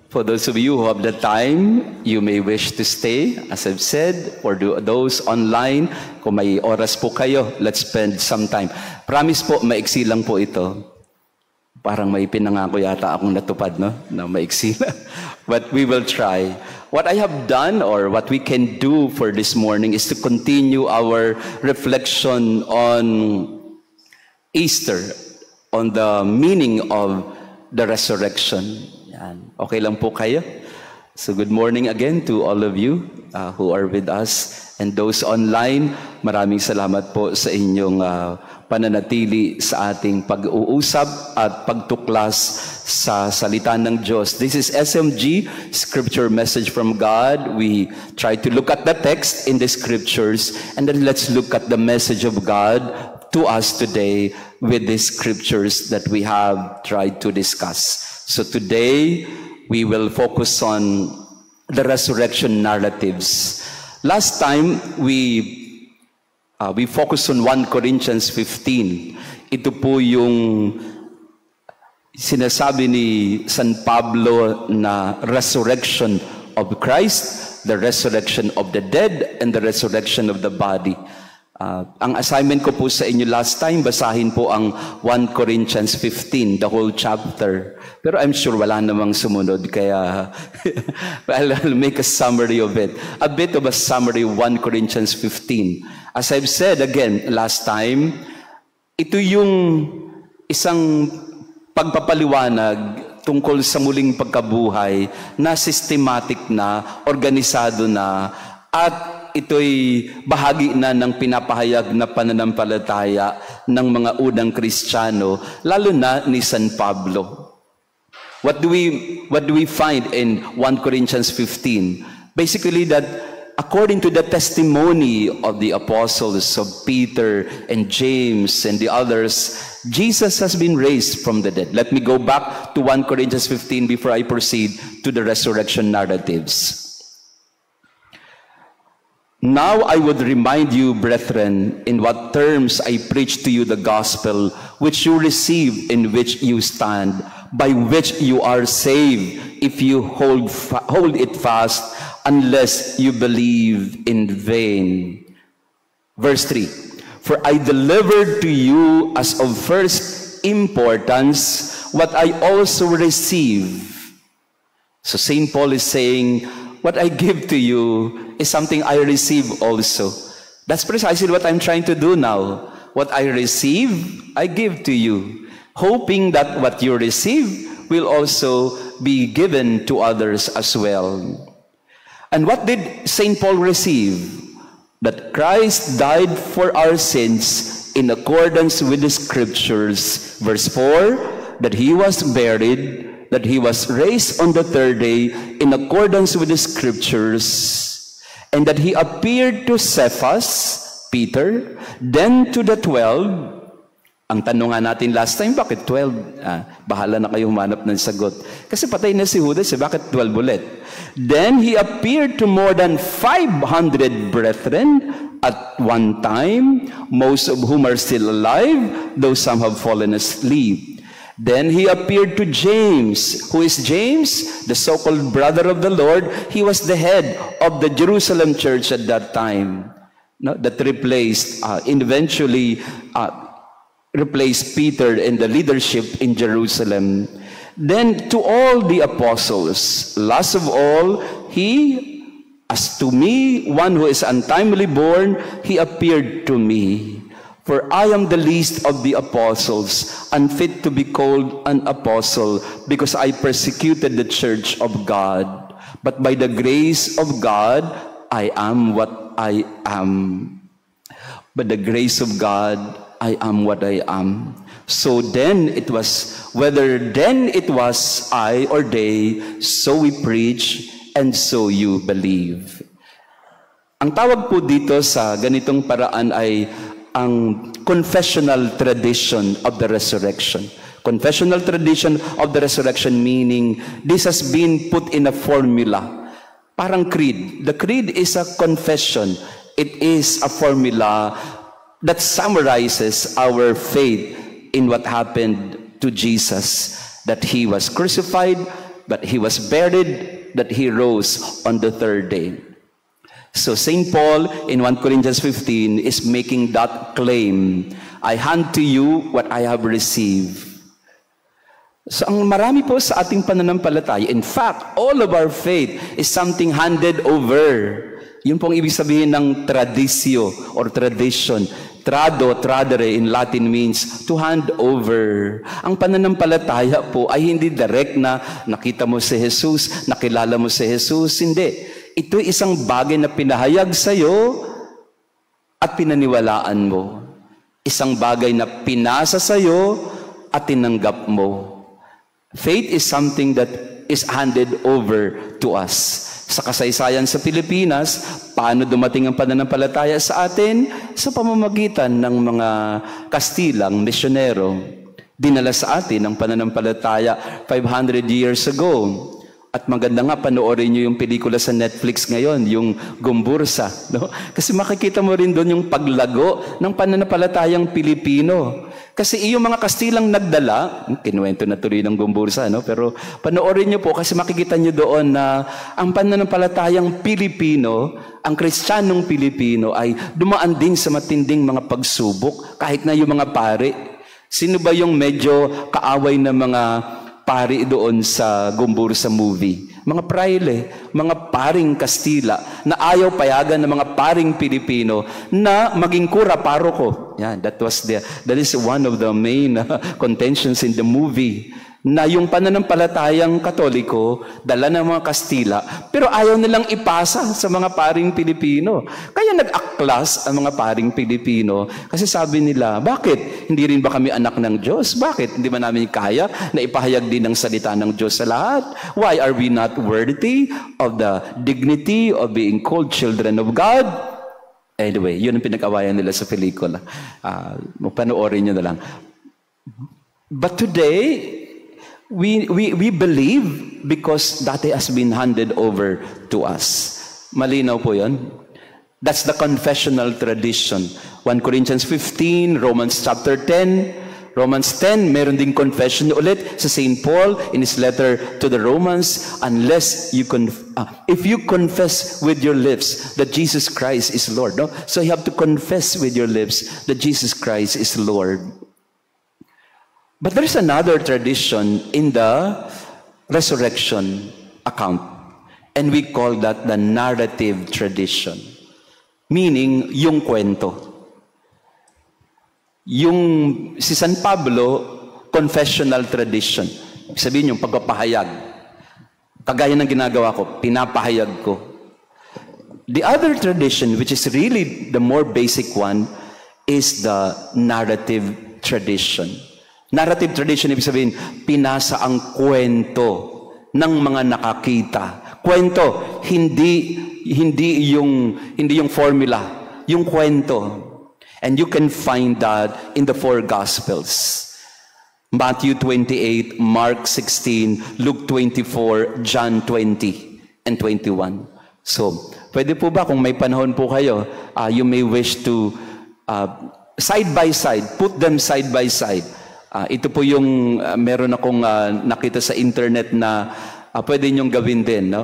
For those of you who have the time, you may wish to stay. As I've said, for those online, kung may oras po kayo, let's spend some time. Promise po, maiksi lang po ito. Parang may pinangako yata akong natupad, no? Na maiksi lang. But we will try. What I have done, or what we can do for this morning, is to continue our reflection on Easter, on the meaning of the resurrection. Yan. Okay lang po kayo? So good morning again to all of you who are with us, and those online, maraming salamat po sa inyong pananatili sa ating pag-uusap at pagtuklas sa salita ng Diyos. This is SMG, Scripture Message from God. We try to look at the text in the Scriptures, and then let's look at the message of God to us today with the Scriptures that we have tried to discuss. So today, we will focus on the resurrection narratives. Last time, we focused on 1 Corinthians 15. Ito po yung sinasabi ni San Pablo na resurrection of Christ, the resurrection of the dead, and the resurrection of the body. Ang assignment ko po sa inyo last time, basahin po ang 1 Corinthians 15, the whole chapter. Pero I'm sure wala namang sumunod, kaya I'll make a summary of it. A bit of a summary of 1 Corinthians 15. As I've said again last time, ito yung isang pagpapaliwanag tungkol sa muling pagkabuhay na systematic na, organisado na, at ito'y bahagi na ng pinapahayag na pananampalataya ng mga unang Kristiyano, lalo na ni San Pablo. What do we find in 1 Corinthians 15? Basically that according to the testimony of the apostles of Peter and James and the others, Jesus has been raised from the dead. Let me go back to 1 Corinthians 15 before I proceed to the resurrection narratives. Now I would remind you, brethren, in what terms I preach to you the gospel which you received, in which you stand, by which you are saved, if you hold it fast, unless you believe in vain. Verse 3, for I delivered to you as of first importance what I also received. So St. Paul is saying, what I give to you is something I receive also. That's precisely what I'm trying to do now. What I receive, I give to you, hoping that what you receive will also be given to others as well. And what did St. Paul receive? That Christ died for our sins in accordance with the Scriptures. Verse 4, that he was buried, that he was raised on the third day in accordance with the Scriptures, and that he appeared to Cephas, Peter, then to the 12. Ang tanong nga natin last time, bakit 12? Bahala na kayo humanap ng sagot. Kasi patay na si Judas, bakit 12 ulit? Then he appeared to more than 500 brethren at one time, most of whom are still alive, though some have fallen asleep. Then he appeared to James. Who is James? The so-called brother of the Lord. He was the head of the Jerusalem church at that time. No, that eventually replaced Peter in the leadership in Jerusalem. Then to all the apostles, last of all, as to me, one who is untimely born, he appeared to me. For I am the least of the apostles, unfit to be called an apostle, because I persecuted the church of God. But by the grace of God, I am what I am. By the grace of God, I am what I am. So then it was, whether then it was I or they, so we preach, and so you believe. Ang tawag po dito sa ganitong paraan ay ang confessional tradition of the resurrection. Confessional tradition of the resurrection, meaning this has been put in a formula. Parang creed. The creed is a confession. It is a formula that summarizes our faith in what happened to Jesus. That he was crucified, but he was buried, that he rose on the third day. So St. Paul in 1 Corinthians 15 is making that claim, I hand to you what I have received. So ang marami po sa ating pananampalataya, in fact, all of our faith is something handed over. Yun pong ibig sabihin ng tradisyo or tradition. Trado, tradere in Latin means to hand over. Ang pananampalataya po ay hindi direct na nakita mo si Jesus, nakilala mo si Jesus. Hindi. Ito isang bagay na pinahayag sa iyo at pinaniwalaan mo. Isang bagay na pinasa sa iyo at tinanggap mo. Faith is something that is handed over to us. Sa kasaysayan sa Pilipinas, paano dumating ang pananampalataya sa atin? Sa pamamagitan ng mga Kastilang misyonero. Dinala sa atin ang pananampalataya 500 years ago. At maganda nga, panoorin nyo yung pelikula sa Netflix ngayon, yung Gumbursa. No? Kasi makikita mo rin doon yung paglago ng pananampalatayang Pilipino. Kasi yung mga Kastilang nagdala, kinuwento na tuloy ng Gumbursa, no? Pero panoorin nyo po kasi makikita nyo doon na ang pananampalatayang Pilipino, ang Kristiyanong Pilipino ay dumaan din sa matinding mga pagsubok, kahit na yung mga pari. Sino ba yung medyo kaaway na mga pari doon sa Gumbursa movie? Mga praile, mga paring Kastila na ayaw payagan ng mga paring Pilipino na maging kura paroko. Yeah, that is one of the main contentions in the movie. Na yung pananampalatayang Katoliko, dala ng mga Kastila, pero ayaw nilang ipasa sa mga paring Pilipino. Kaya nag-aklas ang mga paring Pilipino kasi sabi nila, bakit? Hindi rin ba kami anak ng Diyos? Bakit? Hindi ba namin kaya na ipahayag din ang salita ng Diyos sa lahat? Why are we not worthy of the dignity of being called children of God? Anyway, yun ang pinag-awayan nila sa pelikula. Panoorin nyo na lang. But today, we believe because that has been handed over to us. Malinaw po yun. That's the confessional tradition. 1 Corinthians 15, Romans chapter 10. Romans 10, meron ding confession ulit sa St. Paul in his letter to the Romans, unless you if you confess with your lips that Jesus Christ is Lord. No? So you have to confess with your lips that Jesus Christ is Lord. But there's another tradition in the resurrection account, and we call that the narrative tradition. Meaning, yung kwento. Yung si San Pablo, confessional tradition. Sabihin yung pagpapahayag. Kagaya ng ginagawa ko, pinapahayag ko. The other tradition, which is really the more basic one, is the narrative tradition. Narrative tradition, ibig sabihin, pinasa ang kwento ng mga nakakita. Kwento, hindi yung formula, yung kwento. And you can find that in the 4 Gospels. Matthew 28, Mark 16, Luke 24, John 20, and 21. So, pwede po ba kung may panahon po kayo, you may wish to side by side, put them side by side. Ito po yung meron akong nakita sa internet na pwede nyong gawin din. No?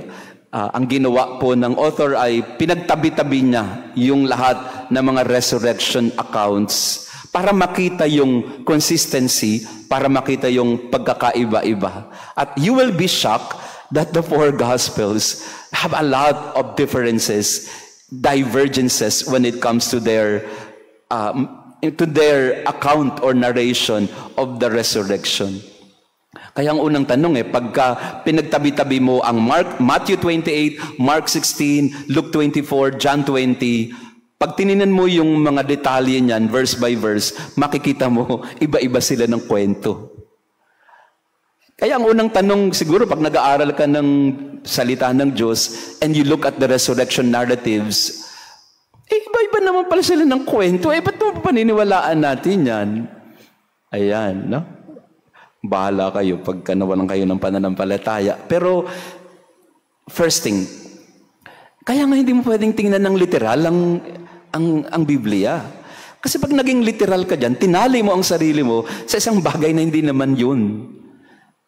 Ang ginawa po ng author ay pinagtabi-tabi niya yung lahat ng mga resurrection accounts para makita yung consistency, para makita yung pagkakaiba-iba. At you will be shocked that the 4 Gospels have a lot of differences, divergences when it comes to their account or narration of the resurrection. Kaya ang unang tanong pagka pinagtabi-tabi mo ang Matthew 28, Mark 16, Luke 24, John 20, pag tininan mo yung mga detalye niyan, verse by verse, makikita mo, iba-iba sila ng kwento. Kaya ang unang tanong siguro pag nag-aaral ka ng salita ng Diyos and you look at the resurrection narratives, iba-iba naman pala sila ng kwento. Ba't mo paniniwalaan natin yan? Ayan, no? Bahala kayo pagka nawalan kayo ng pananampalataya. Pero, first thing, kaya nga hindi mo pwedeng tingnan ng literal ang Biblia. Kasi pag naging literal ka dyan, tinali mo ang sarili mo sa isang bagay na hindi naman yun.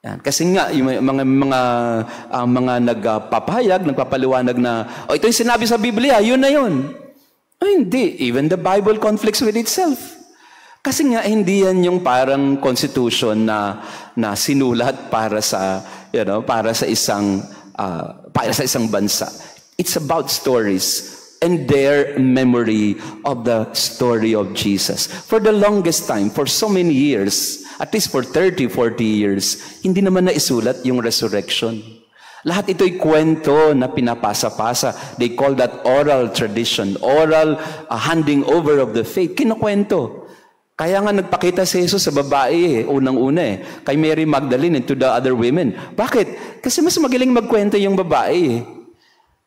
Yan. Kasi nga, yung mga nagpapahayag, nagpapaliwanag na, ito yung sinabi sa Biblia, yun na yun. Hindi. Even the Bible conflicts with itself. Kasi nga, hindi yan yung parang constitution na sinulat para sa, para sa isang bansa. It's about stories and their memory of the story of Jesus. For the longest time, for so many years, at least for 30, 40 years, hindi naman naisulat yung resurrection. Lahat ito'y kwento na pinapasa-pasa. They call that oral tradition, oral handing over of the faith. Kinukwento. Kaya nga nagpakita si Jesus sa babae unang-una kay Mary Magdalene and to the other women. Bakit? Kasi mas magaling magkwento yung babae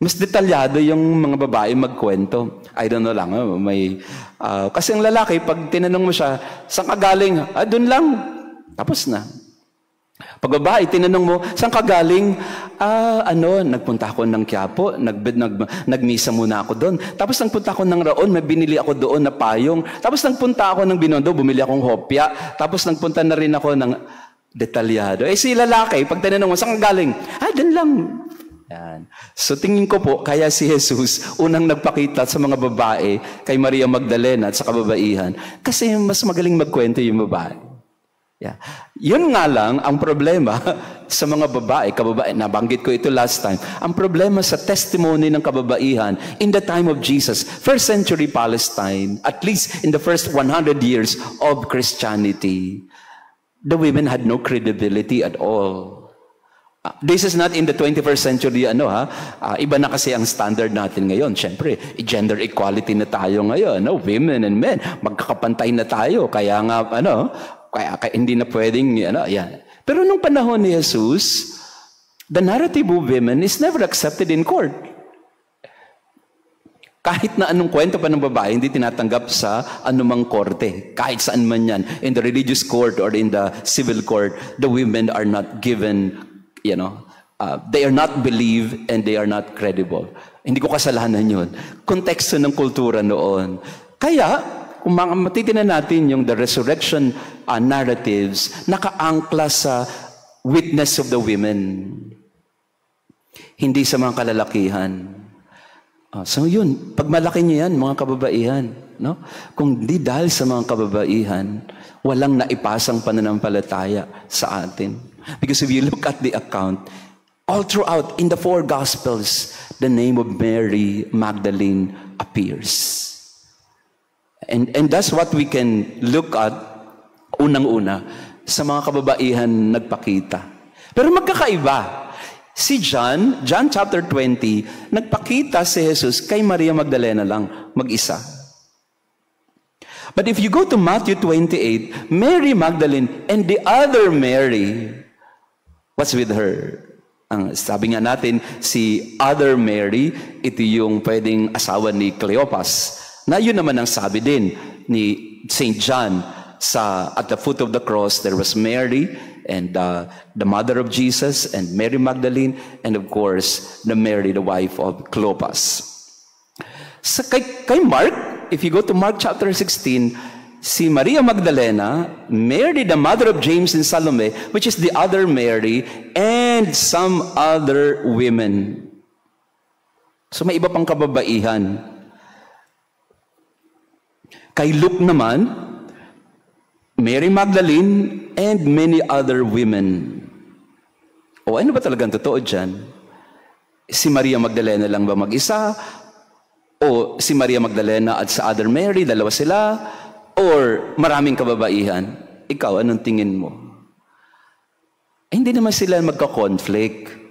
Mas detalyado yung mga babae magkwento. I don't know lang. Kasi ang lalaki, pag tinanong mo siya, saan ka galing? Doon lang. Tapos na. Pag babae, tinanong mo, saan ka galing? Nagpunta ako ng Quiapo, nagmisa muna ako doon. Tapos nagpunta ako ng Raon, may binili ako doon na payong. Tapos nagpunta ako ng Binondo, bumili akong hopya. Tapos nagpunta na rin ako ng detalyado. Si lalaki, pag tinanong mo, saan ka galing? Doon lang. Yan. So tingin ko po, kaya si Jesus unang nagpakita sa mga babae kay Maria Magdalena at sa kababaihan kasi mas magaling magkwento yung babae. Yeah. Yun nga lang ang problema sa mga babae, nabanggit ko ito last time, ang problema sa testimony ng kababaihan in the time of Jesus, first century Palestine, at least in the first 100 years of Christianity, the women had no credibility at all. This is not in the 21st century, iba na kasi ang standard natin ngayon. Siyempre, gender equality na tayo ngayon, women and men, magkakapantay na tayo, kaya nga, kaya hindi na pwedeng, yan. Pero nung panahon ni Jesus, the narrative of women is never accepted in court. Kahit na anong kwento pa ng babae, hindi tinatanggap sa anumang korte. Kahit saan man yan, in the religious court or in the civil court, the women are not given they are not believed and they are not credible. Hindi ko kasalanan yun. Konteksto ng kultura noon. Kaya, kung matitinan natin yung the resurrection narratives, nakaangkla sa witness of the women. Hindi sa mga kalalakihan. So yun, pag malaki niyo yan, mga kababaihan, kung di dahil sa mga kababaihan, walang naipasang pananampalataya sa atin. Because if you look at the account, all throughout in the 4 Gospels, the name of Mary Magdalene appears. And that's what we can look at unang-una sa mga kababaihan nagpakita. Pero magkakaiba. Si John chapter 20, nagpakita si Jesus kay Maria Magdalena lang, mag-isa. But if you go to Matthew 28, Mary Magdalene and the other Mary, what's with her? Sabi nga natin, si other Mary, ito yung pwedeng asawa ni Cleopas. Na yun naman ang sabi din ni St. John, at the foot of the cross, there was Mary, and the mother of Jesus, and Mary Magdalene, and of course, the Mary, the wife of Cleopas. Kay Mark, if you go to Mark chapter 16, si Maria Magdalena, Mary, the mother of James and Salome, which is the other Mary, and some other women. So may iba pang kababaihan. Kay Luke naman, Mary Magdalene and many other women. Ano ba talagang totoo dyan? Si Maria Magdalena lang ba mag-isa? O si Maria Magdalena at sa other Mary, dalawa sila? Or maraming kababaihan? Ikaw, anong tingin mo? Hindi naman sila magka-conflict.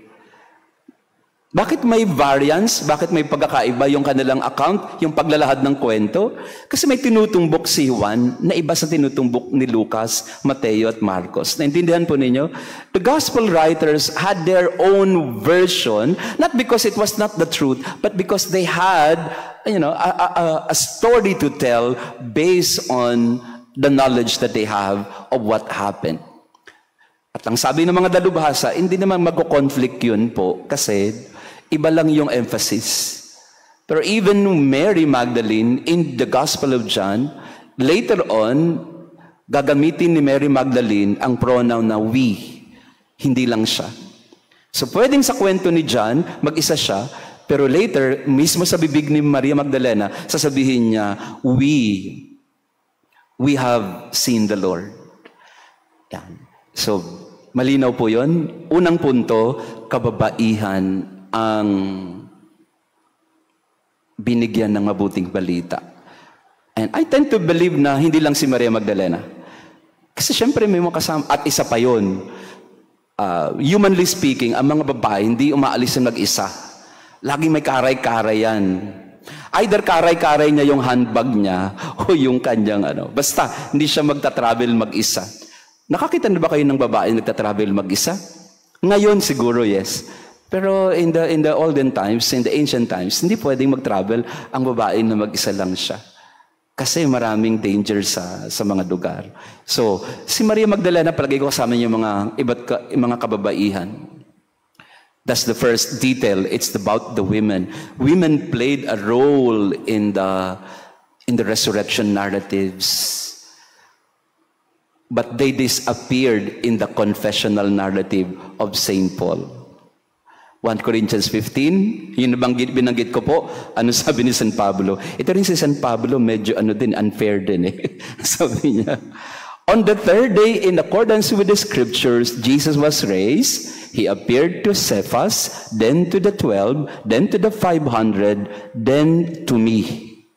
Bakit may variance? Bakit may pagkakaiba yung kanilang account, yung paglalahad ng kwento? Kasi may tinutumbok si Juan na iba sa tinutumbok ni Lucas, Mateo at Marcos. Naintindihan po ninyo? The gospel writers had their own version, not because it was not the truth, but because they had a story to tell based on the knowledge that they have of what happened. At ang sabi ng mga dalubhasa, hindi naman magko-conflict yun po kasi iba lang yung emphasis. Pero even Mary Magdalene in the Gospel of John, later on, gagamitin ni Mary Magdalene ang pronoun na we. Hindi lang siya. So pwedeng sa kwento ni John, mag-isa siya, pero later, mismo sa bibig ni Maria Magdalena, sasabihin niya, we have seen the Lord. Yan. So, malinaw po yun. Unang punto, kababaihan ang binigyan ng mabuting balita. And I tend to believe na hindi lang si Maria Magdalena. Kasi syempre may mga kasama, at isa pa yun. Humanly speaking, ang mga babae hindi umaalis na mag-isa. Laging may karay-karay yan. Either karay-karay niya yung handbag niya o yung kanyang Basta, hindi siya magta-travel mag-isa. Nakakita na ba kayo ng babae nagta-travel mag-isa? Ngayon siguro, yes. Pero in the olden times, in the ancient times, hindi pwedeng mag-travel ang babae na mag-isa lang siya. Kasi maraming danger sa mga lugar. So, si Maria Magdalena, palagay ko kasama niya yung mga kababaihan. That's the first detail. It's about the women. Women played a role in the resurrection narratives. But they disappeared in the confessional narrative of St. Paul. 1 Corinthians 15, yun binanggit ko po, sabi ni San Pablo? Ito rin si San Pablo, medyo unfair din eh. Sabi niya, on the third day, in accordance with the scriptures, Jesus was raised. He appeared to Cephas, then to the 12, then to the 500, then to me.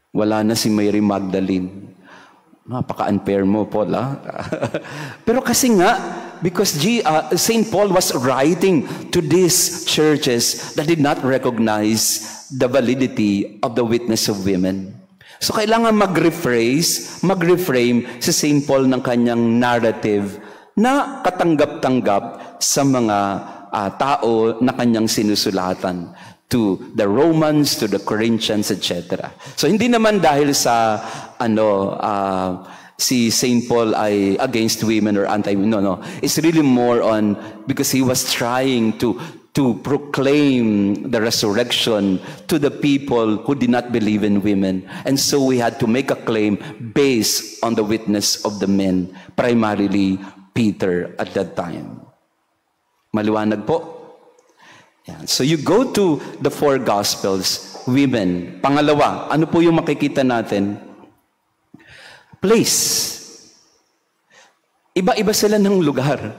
Wala na si Mary Magdalene. Napaka-unfair mo, Paul, Pero kasi nga, because St. Paul was writing to these churches that did not recognize the validity of the witness of women. So kailangan mag-reframe si St. Paul ng kanyang narrative na katanggap-tanggap sa mga tao na kanyang sinusulatan. To the Romans, to the Corinthians, etc. So hindi naman dahil sa si St. Paul ay against women or anti-women. No. It's really more on because he was trying to proclaim the resurrection to the people who did not believe in women. And so we had to make a claim based on the witness of the men, primarily Peter at that time. Maliwanag po? Yan. So you go to the four Gospels, women. Pangalawa, ano po yung makikita natin? Place. Iba-iba sila ng lugar.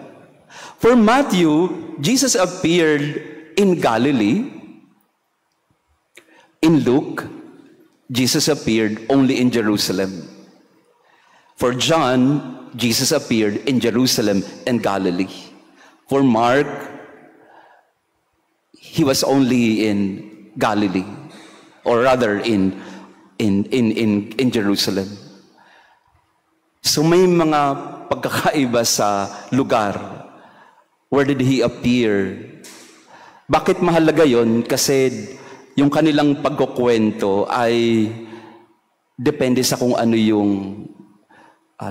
For Matthew, Jesus appeared in Galilee. In Luke, Jesus appeared only in Jerusalem. For John, Jesus appeared in Jerusalem and Galilee. For Mark, he was only in Galilee, or rather in Jerusalem. So may mga pagkakaiba sa lugar. Where did he appear? Bakit mahalaga yon? Kasi yung kanilang pagkukwento ay depende sa kung ano yung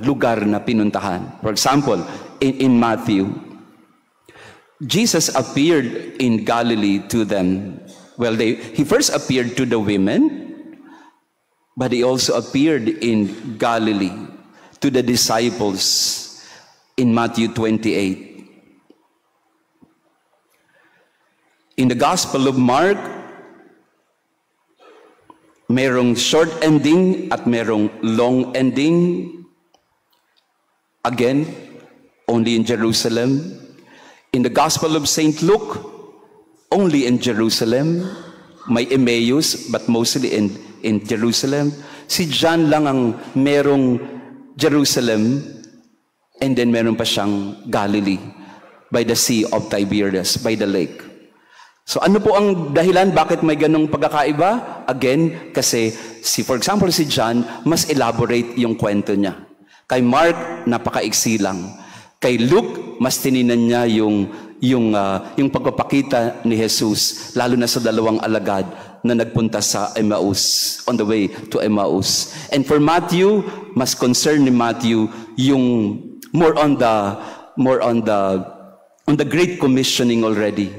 lugar na pinuntahan. For example, in Matthew, Jesus appeared in Galilee to them. Well, he first appeared to the women, but he also appeared in Galilee to the disciples in Matthew 28. In the Gospel of Mark, merong short ending at merong long ending. Again, only in Jerusalem. In the Gospel of St. Luke, only in Jerusalem. May Emmaus, but mostly in Jerusalem. Si John lang ang merong Jerusalem, and then meron pa siyang Galilee, by the Sea of Tiberias, by the lake. So ano po ang dahilan bakit may ganong pagkakaiba? Again, kasi for example, si John, mas elaborate yung kwento niya. Kay Mark, napakaiksi lang. Kay Luke, mas tininan niya yung pagpapakita ni Jesus, lalo na sa dalawang alagad na nagpunta sa Emmaus, on the way to Emmaus. And for Matthew, mas concern ni Matthew yung more on the Great Commissioning already.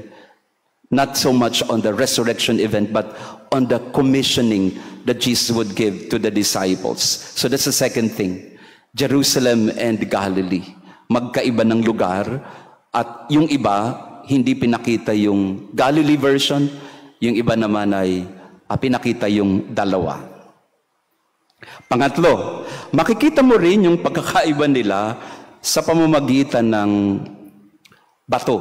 Not so much on the resurrection event, but on the commissioning that Jesus would give to the disciples. So that's the second thing. Jerusalem and Galilee. magkaiba ng lugar, at yung iba, hindi pinakita yung Galilee version, yung iba naman ay pinakita yung dalawa. Pangatlo, makikita mo rin yung pagkakaiba nila sa pamamagitan ng bato.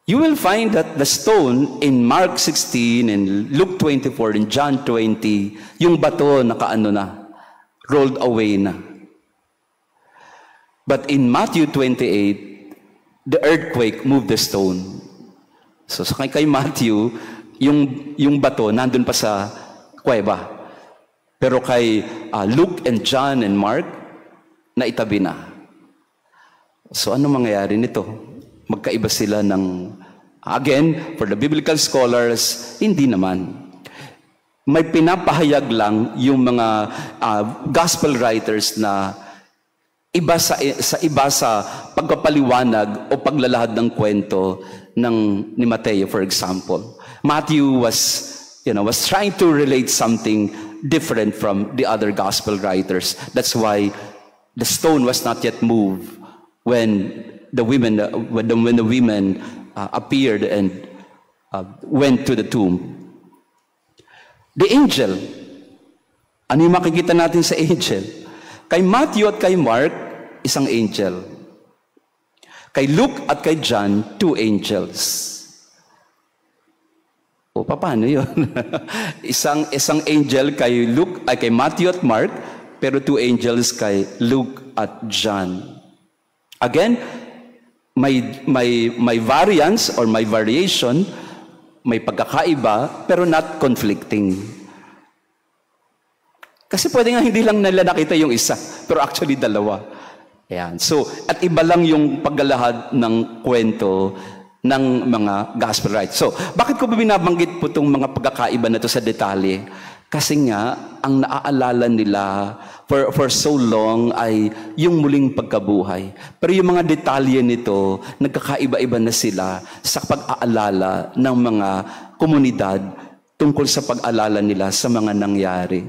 You will find that the stone in Mark 16 and Luke 24 and John 20, yung bato nakaano na, rolled away na. But in Matthew 28, the earthquake moved the stone. So sa kay Matthew, yung bato nandun pa sa kuweba. Pero kay Luke and John and Mark, naitabi na. So ano mangyayari nito? Magkaiba sila ng, again, for the biblical scholars, hindi naman. May pinapahayag lang yung mga gospel writers na iba sa pagpapaliwanag o paglalahad ng kwento ni Mateo, for example. Matthew was trying to relate something different from the other gospel writers. That's why the stone was not yet moved when the women appeared and went to the tomb. The angel, ano yung makikita natin sa angel? Kay Matthew at kay Mark, isang angel. Kay Luke at kay John, 2 angels. O paano yun? isang angel kay kay Matthew at Mark, pero 2 angels kay Luke at John. Again, may variance or may variation, may pagkakaiba, pero not conflicting. Kasi pwede nga hindi lang nila nakita yung isa, pero actually dalawa. Ayan. So, at iba lang yung paglalahad ng kwento ng mga gospel writers. So, bakit ko ba binabanggit po itong mga pagkakaiba na ito sa detalye? Kasi nga, ang naaalala nila for so long ay yung muling pagkabuhay. Pero yung mga detalye nito, nagkakaiba-iba na sila sa pag-aalala ng mga komunidad tungkol sa pag-alala nila sa mga nangyari.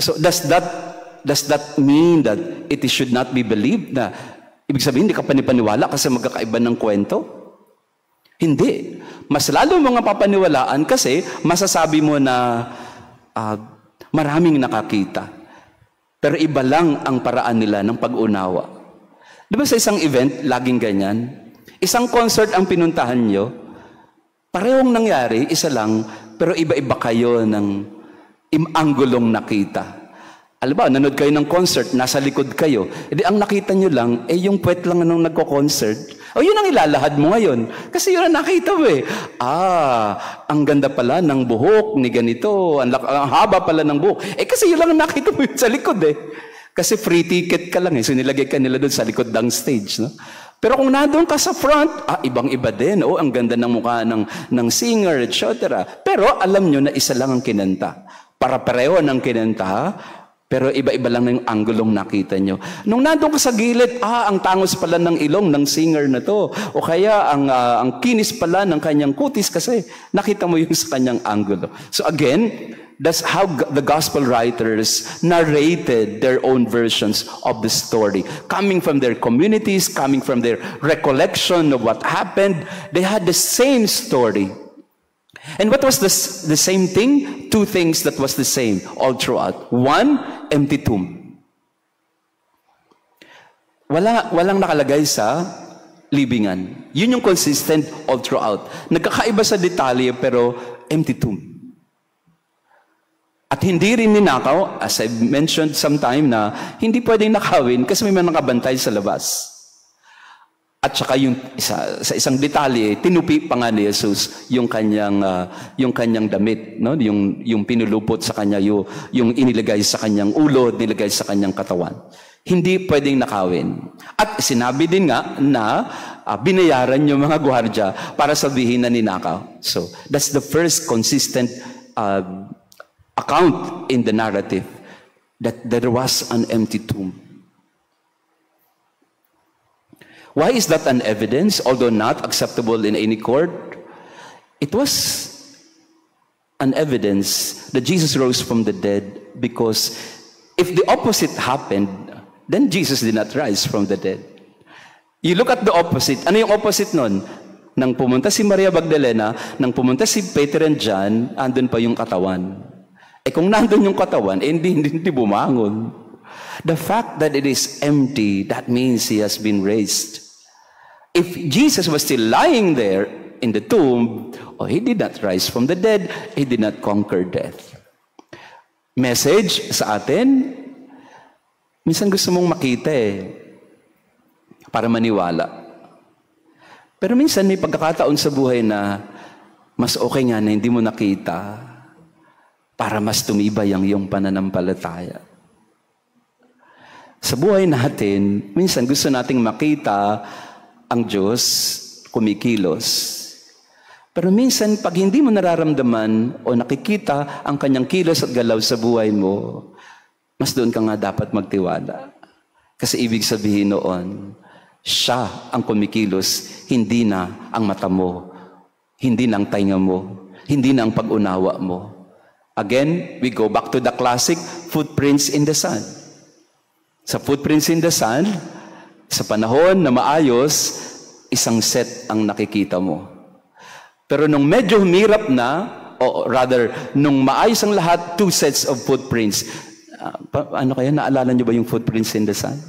So does that mean that it should not be believed? Na ibig sabihin, hindi ka panipaniwala kasi magkakaiba ng kwento? Hindi. Mas lalo mga papaniwalaan kasi masasabi mo na maraming nakakita. Pero iba lang ang paraan nila ng pag-unawa. Di ba sa isang event, laging ganyan? Isang concert ang pinuntahan nyo, parehong nangyari, isa lang, pero iba-iba kayo ng anggulong nakita. Alam ba, nanood kayo ng concert, nasa likod kayo. Edi ang nakita nyo lang, yung puwet lang nung nagko-concert. Yun ang ilalahad mo ngayon. Kasi yun ang nakita mo eh. Ang ganda pala ng buhok ni ganito. Ang haba pala ng buhok. Kasi yun lang ang nakita mo yun sa likod eh. Kasi free ticket ka lang eh. So nilagay ka nila doon sa likod ng stage. No? Pero kung nandun ka sa front, ibang-iba din. Ang ganda ng mukha ng singer, etc. Pero alam nyo na isa lang ang kinanta. Para pareho ng kinanta, pero iba-iba lang yung anggulong nakita nyo. Nung nandun ka sa gilid, ang tangos pala ng ilong ng singer na to. O kaya ang kinis pala ng kanyang kutis kasi nakita mo yung sa kanyang anggulo. So again, that's how the gospel writers narrated their own versions of the story. Coming from their communities, coming from their recollection of what happened, they had the same story. And what was the same thing? 2 things that was the same all throughout. 1, empty tomb. Walang nakalagay sa libingan. Yun yung consistent all throughout. Nagkakaiba sa detalye pero empty tomb. At hindi rin ninakaw, as I mentioned sometime na hindi pwedeng nakawin kasi may mga nakabantay sa labas. At saka sa isang detalye, tinupi pa nga ni Jesus yung kanyang damit, no? Yung pinulupot sa kanya, yung inilagay sa kanyang ulo, nilagay sa kanyang katawan. Hindi pwedeng nakawin. At sinabi din nga na binayaran yung mga gwardiya para sabihin na ninakaw. So, that's the first consistent account in the narrative that there was an empty tomb. Why is that an evidence, although not acceptable in any court? It was an evidence that Jesus rose from the dead because if the opposite happened, then Jesus did not rise from the dead. You look at the opposite. Ano yung opposite nun? Nang pumunta si Maria Magdalena, nang pumunta si Peter and John, andun pa yung katawan. Kung nandun yung katawan, hindi bumangon. The fact that it is empty, that means he has been raised. If Jesus was still lying there in the tomb, he did not rise from the dead, he did not conquer death. Message sa atin, minsan gusto mong makita para maniwala. Pero minsan may pagkakataon sa buhay na mas okay nga na hindi mo nakita para mas tumibay ang iyong pananampalataya. Sa buhay natin, minsan gusto nating makita ang Diyos kumikilos. Pero minsan pag hindi mo nararamdaman o nakikita ang kanyang kilos at galaw sa buhay mo, mas doon ka nga dapat magtiwala. Kasi ibig sabihin noon, siya ang kumikilos, hindi na ang mata mo, hindi na ang tainga mo, hindi na ang pag-unawa mo. Again, we go back to the classic footprints in the sun. Sa footprints in the sun, sa panahon na maayos, isang set ang nakikita mo. Pero nung medyo humirap na, o rather, nung maayos ang lahat, 2 sets of footprints. Ano kaya, naalala niyo ba yung footprints in the sun?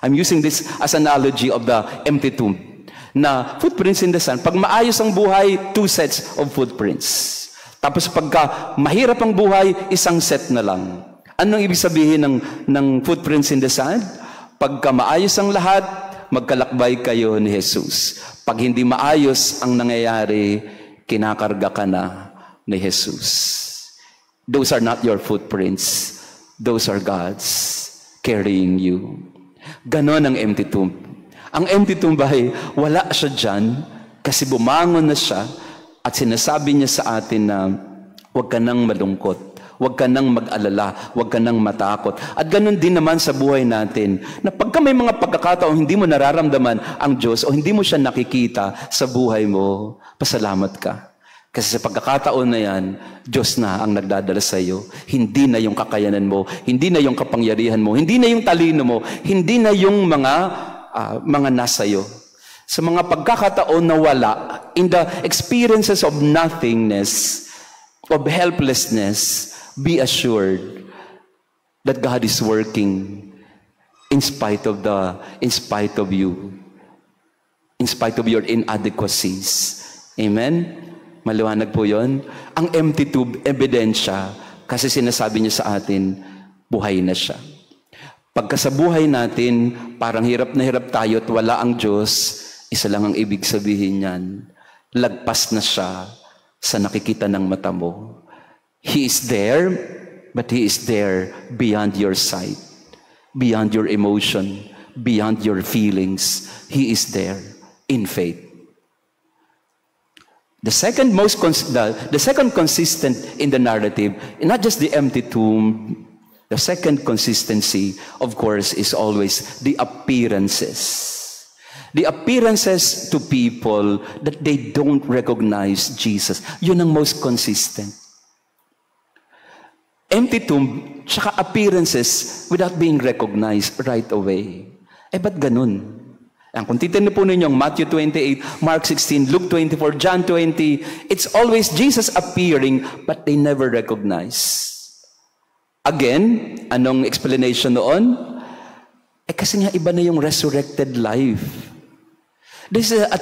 I'm using this as an analogy of the empty tomb. Na footprints in the sun, pag maayos ang buhay, 2 sets of footprints. Tapos pagka mahirap ang buhay, isang set na lang. Anong ibig sabihin ng footprints in the sun? Pagka maayos ang lahat, magkalakbay kayo ni Jesus. Pag hindi maayos ang nangyayari, kinakarga ka na ni Jesus. Those are not your footprints. Those are God's carrying you. Ganon ang empty tomb. Ang empty tomb ay wala siya dyan kasi bumangon na siya at sinasabi niya sa atin na huwag ka nang malungkot, huwag ka nang mag-alala, huwag ka nang matakot. At ganon din naman sa buhay natin na pagka may mga pagkakataong hindi mo nararamdaman ang Diyos o hindi mo siya nakikita sa buhay mo, pasalamat ka. Kasi sa pagkakataon na yan, Diyos na ang nagdadala sa iyo. Hindi na yung kakayanan mo, hindi na yung kapangyarihan mo, hindi na yung talino mo, hindi na yung mga nasa iyo. Sa mga pagkakataon na wala, in the experiences of nothingness, of helplessness, be assured that God is working in spite of you, in spite of your inadequacies. Amen? Maliwanag po yun. Ang empty tomb, ebidensya, kasi sinasabi niya sa atin, buhay na siya. Pagka sa buhay natin, parang hirap na hirap tayo at wala ang Diyos, isa lang ang ibig sabihin niyan. Lagpas na siya sa nakikita ng mata mo. He is there, but He is there beyond your sight, beyond your emotion, beyond your feelings. He is there in faith. The second consistent in the narrative, not just the empty tomb, the second consistency, of course, is always the appearances. The appearances to people that they don't recognize Jesus. Yun ang most consistent. Empty tomb, tsaka appearances without being recognized right away. Ba't ganun? Kung titignan po ninyo Matthew 28, Mark 16, Luke 24, John 20, it's always Jesus appearing, but they never recognize. Again, anong explanation noon? Kasi nga iba na yung resurrected life. This is a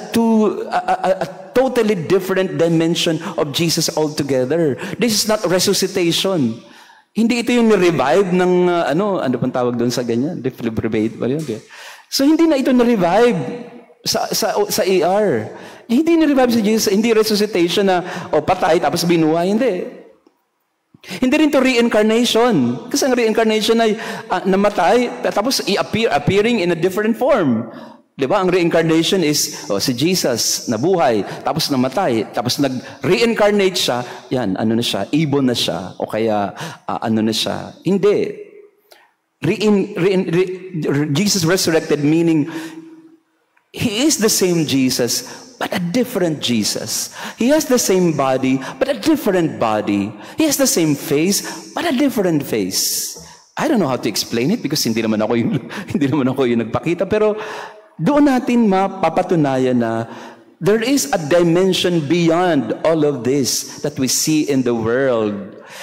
totally different dimension of Jesus altogether. This is not resuscitation. Hindi ito yung revive ng, ano pang tawag doon sa ganyan? Revive ba yun? So, hindi na ito na-revive sa ER. Hindi na-revive si Jesus, hindi resuscitation na, patay, tapos binuhay. Hindi. Hindi rin to reincarnation. Kasi ang reincarnation ay namatay, tapos appearing in a different form. Diba? Ang reincarnation is, si Jesus, nabuhay, tapos namatay, tapos nag-reincarnate siya, yan, na siya, ibon na siya, o kaya, na siya. Hindi. Jesus resurrected, meaning He is the same Jesus, but a different Jesus. He has the same body, but a different body. He has the same face, but a different face. I don't know how to explain it because hindi naman ako yung nagpakita. Pero doon natin mapapatunayan na there is a dimension beyond all of this that we see in the world.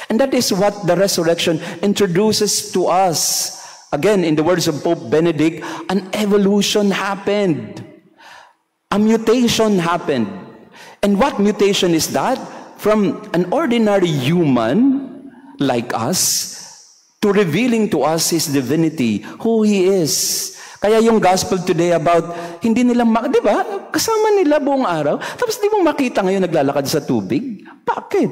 And that is what the resurrection introduces to us. Again, in the words of Pope Benedict, an evolution happened. A mutation happened. And what mutation is that? From an ordinary human like us to revealing to us His divinity, who He is. Kaya yung gospel today about, hindi nila, di ba? Kasama nila buong araw. Tapos di mo makita ngayon naglalakad sa tubig? Bakit?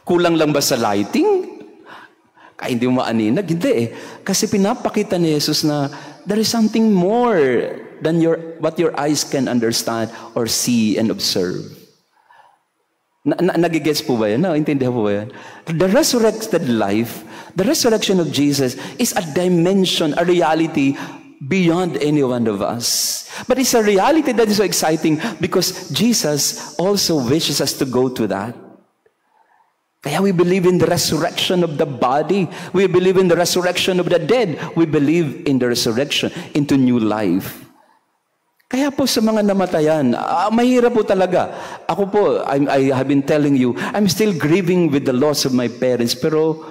Kulang lang ba sa lighting? Kaya hindi mo maaninag? Hindi eh. Kasi pinapakita ni Jesus na there is something more than what your eyes can understand or see and observe. Nagigets po ba yan? Naintindihan po ba yan? The resurrected life, the resurrection of Jesus is a dimension, a reality beyond any one of us. But it's a reality that is so exciting because Jesus also wishes us to go to that. Kaya we believe in the resurrection of the body. We believe in the resurrection of the dead. We believe in the resurrection into new life. Kaya po sa mga namatayan, mahirap po talaga. Ako po, I have been telling you, I'm still grieving with the loss of my parents, pero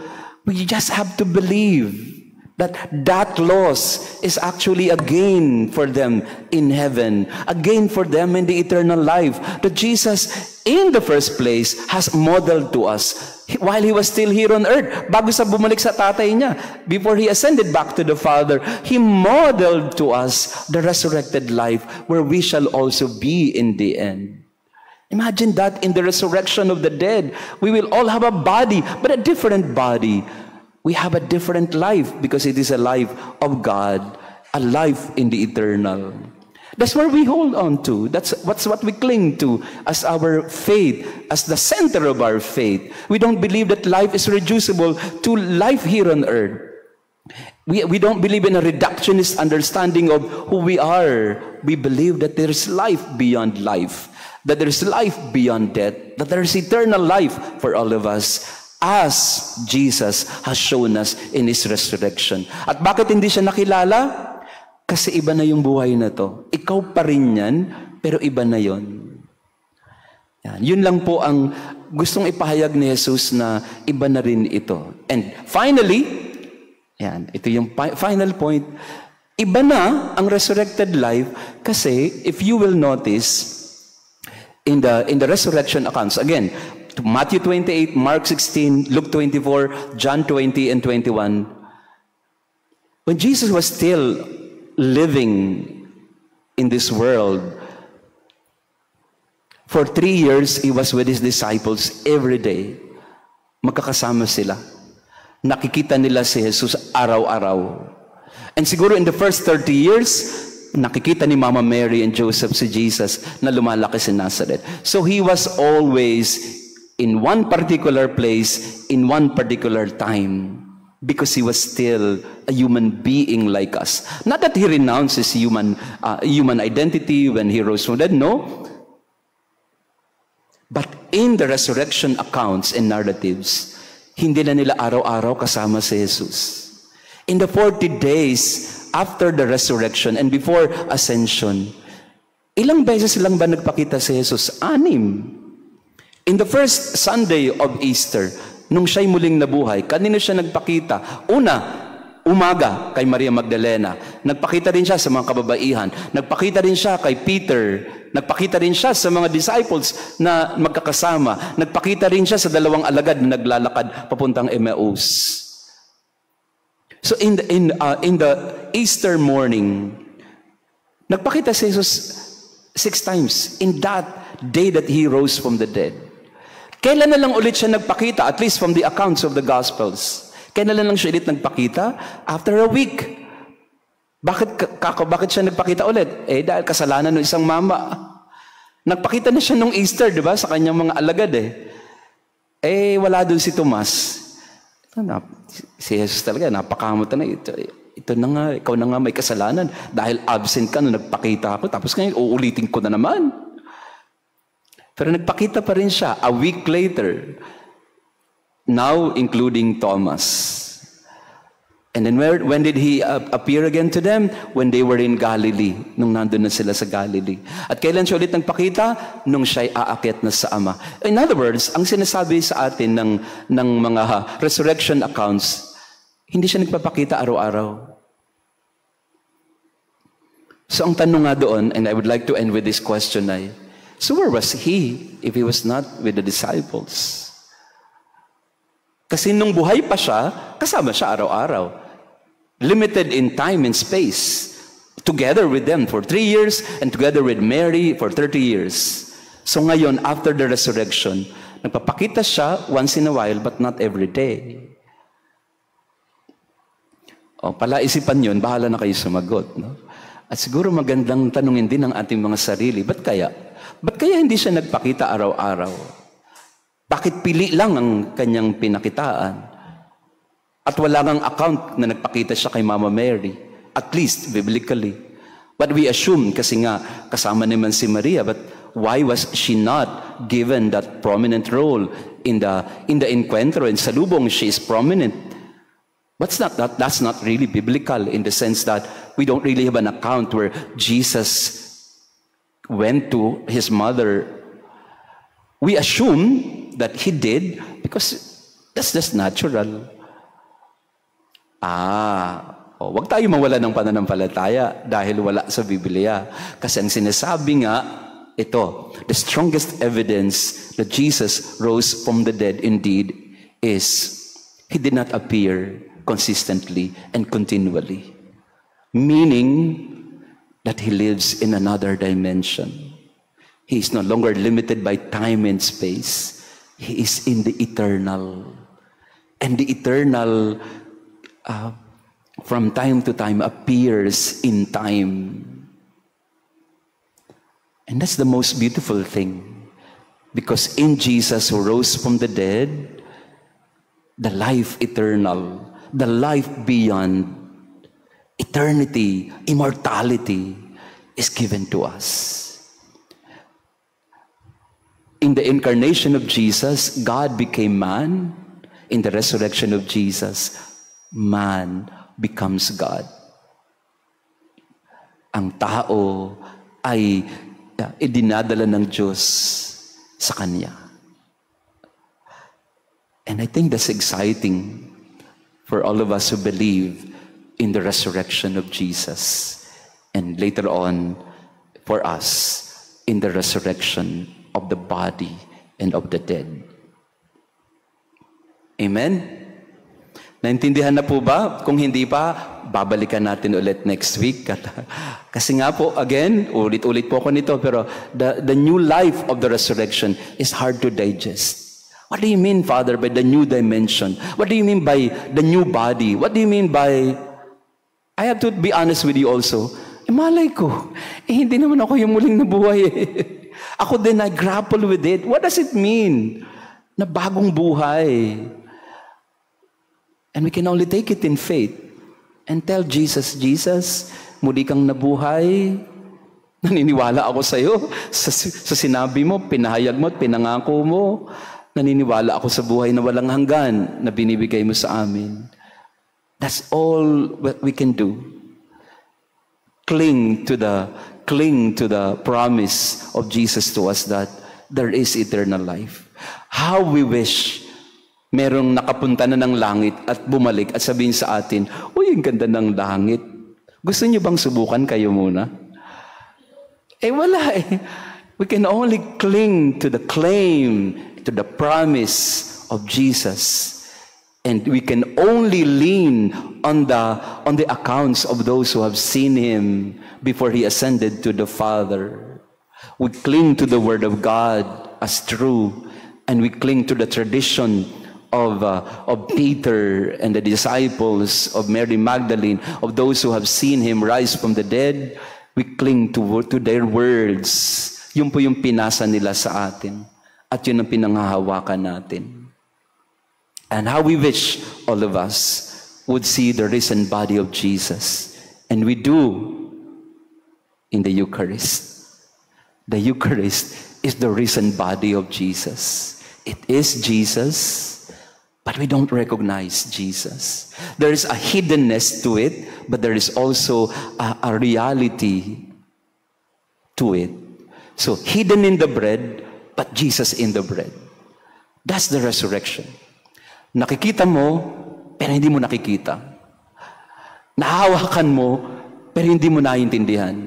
we just have to believe that that loss is actually a gain for them in heaven, a gain for them in the eternal life, that Jesus in the first place has modeled to us while He was still here on earth. Bago sa bumalik sa tatay niya, before He ascended back to the Father, He modeled to us the resurrected life where we shall also be in the end. Imagine that in the resurrection of the dead, we will all have a body, but a different body. We have a different life because it is a life of God, a life in the eternal. That's where we hold on to. That's what we cling to as our faith, as the center of our faith. We don't believe that life is reducible to life here on earth. We don't believe in a reductionist understanding of who we are. We believe that there is life beyond life, that there is life beyond death, that there is eternal life for all of us, as Jesus has shown us in His resurrection. At bakit hindi siya nakilala? Kasi iba na yung buhay na to. Ikaw pa rin yan, pero iba na yon. Yan. Yun lang po ang gustong ipahayag ni Jesus na iba na rin ito. And finally, yan, ito yung final point, iba na ang resurrected life kasi if you will notice in the resurrection accounts, again, Matthew 28, Mark 16, Luke 24, John 20 and 21. When Jesus was still living in this world, for 3 years, He was with His disciples every day. Magkakasama sila. Nakikita nila si Jesus araw-araw. And siguro in the first 30 years, nakikita ni Mama Mary and Joseph si Jesus na lumalaki sa Nazareth. So He was always in one particular place, in one particular time, because He was still a human being like us. Not that He renounced His human identity when He rose from the dead, no. But in the resurrection accounts and narratives, hindi na nila araw-araw kasama si Jesus. In the 40 days after the resurrection and before ascension, ilang beses lang ba nagpakita si Jesus? 6. In the first Sunday of Easter, nung siya'y muling nabuhay, kanino siya nagpakita? Una, umaga kay Maria Magdalena. Nagpakita rin siya sa mga kababaihan. Nagpakita rin siya kay Peter. Nagpakita rin siya sa mga disciples na magkakasama. Nagpakita rin siya sa 2 alagad na naglalakad papuntang Emmaus. So in the Easter morning, nagpakita si Jesus 6 times in that day that He rose from the dead. Kailan na lang ulit siya nagpakita, at least from the accounts of the Gospels? Kailan na lang siya ulit nagpakita? After a week. Bakit siya nagpakita ulit? Dahil kasalanan ng isang mama. Nagpakita na siya nung Easter, di ba? Sa kanyang mga alagad wala doon si Tomas. Si Jesus talaga, napakamot na ito na nga, ikaw na nga may kasalanan. Dahil absent ka nung nagpakita ako, tapos ngayon uulitin ko na naman. Pero nagpakita pa rin siya a week later. Now, including Thomas. And then when did He appear again to them? When they were in Galilee, nung nandun na sila sa Galilee. At kailan siya ulit nagpakita? Nung siya'y aakyat na sa Ama. In other words, ang sinasabi sa atin ng mga resurrection accounts, hindi siya nagpapakita araw-araw. So ang tanong nga doon, and I would like to end with this question ay, so where was He if He was not with the disciples? Kasi nung buhay pa siya, kasama siya araw-araw. Limited in time and space. Together with them for 3 years and together with Mary for 30 years. So ngayon, after the resurrection, nagpapakita siya once in a while but not every day. O, palaisipan yun, bahala na kayo sumagot. No? At siguro magandang tanungin din ang ating mga sarili, ba't kaya? Ba't kaya hindi siya nagpakita araw-araw? Bakit pili lang ang kanyang pinakitaan? At wala ngang account na nagpakita siya kay Mama Mary, at least biblically. But we assume, kasi nga kasama naman si Maria, but why was she not given that prominent role in the encuentro? In salubong, she is prominent. That's not really biblical in the sense that we don't really have an account where Jesus went to his mother. We assume that he did because that's just natural. Wag tayo mawala ng pananampalataya dahil wala sa Biblia. Kasi ang sinasabi nga, ito, the strongest evidence that Jesus rose from the dead indeed is He did not appear consistently and continually. Meaning that He lives in another dimension. He is no longer limited by time and space. He is in the eternal. And the eternal from time to time appears in time. And that's the most beautiful thing. Because in Jesus who rose from the dead, the life eternal, the life beyond eternity, immortality is given to us. In the incarnation of Jesus, God became man. In the resurrection of Jesus, man becomes God. Ang tao ay idinadala ng Diyos sa Kanya. And I think that's exciting for all of us who believe in the resurrection of Jesus. And later on, for us, in the resurrection of the body and of the dead. Amen? Naintindihan na po ba? Kung hindi pa, babalikan natin ulit next week. Kasi nga po, again, ulit-ulit po ako nito, pero the new life of the resurrection is hard to digest. What do you mean, Father, by the new dimension? What do you mean by the new body? What do you mean by... I have to be honest with you also. Malay ko, hindi naman ako yung muling nabuhay Ako din, I grapple with it. What does it mean? Na bagong buhay. And we can only take it in faith and tell Jesus, Jesus, muli kang nabuhay. Naniniwala ako sa iyo. Sa sinabi mo, pinahayag mo at pinangako mo. Naniniwala ako sa buhay na walang hanggan na binibigay mo sa amin. That's all what we can do. Cling to the promise of Jesus to us that there is eternal life. How we wish merong nakapunta na ng langit at bumalik at sabihin sa atin, uy, ang ganda ng langit. Gusto niyo bang subukan kayo muna? Wala We can only cling to the claim, to the promise of Jesus. And we can only lean on the accounts of those who have seen Him before He ascended to the Father. We cling to the Word of God as true, and we cling to the tradition of Peter and the disciples, of Mary Magdalene, of those who have seen Him rise from the dead. We cling to their words. Yun po yung pinasa nila sa atin. At yun ang pinanghahawakan natin. And how we wish all of us would see the risen body of Jesus. And we do in the Eucharist. The Eucharist is the risen body of Jesus. It is Jesus but we don't recognize Jesus. There is a hiddenness to it, but there is also a reality to it. So, hidden in the bread, but Jesus in the bread. That's the resurrection. Nakikita mo, pero hindi mo nakikita. Nahawakan mo, pero hindi mo naiintindihan.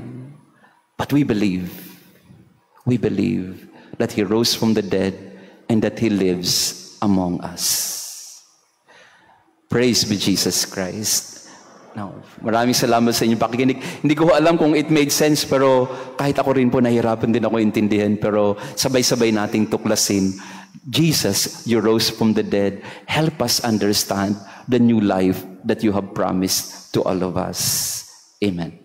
But we believe that He rose from the dead and that He lives among us. Praise be Jesus Christ. Now, maraming salamat sa inyong pakikinig. Hindi ko alam kung it made sense, pero kahit ako rin po nahirapan din ako intindihan, pero sabay-sabay nating tuklasin. Jesus, you rose from the dead. Help us understand the new life that you have promised to all of us. Amen.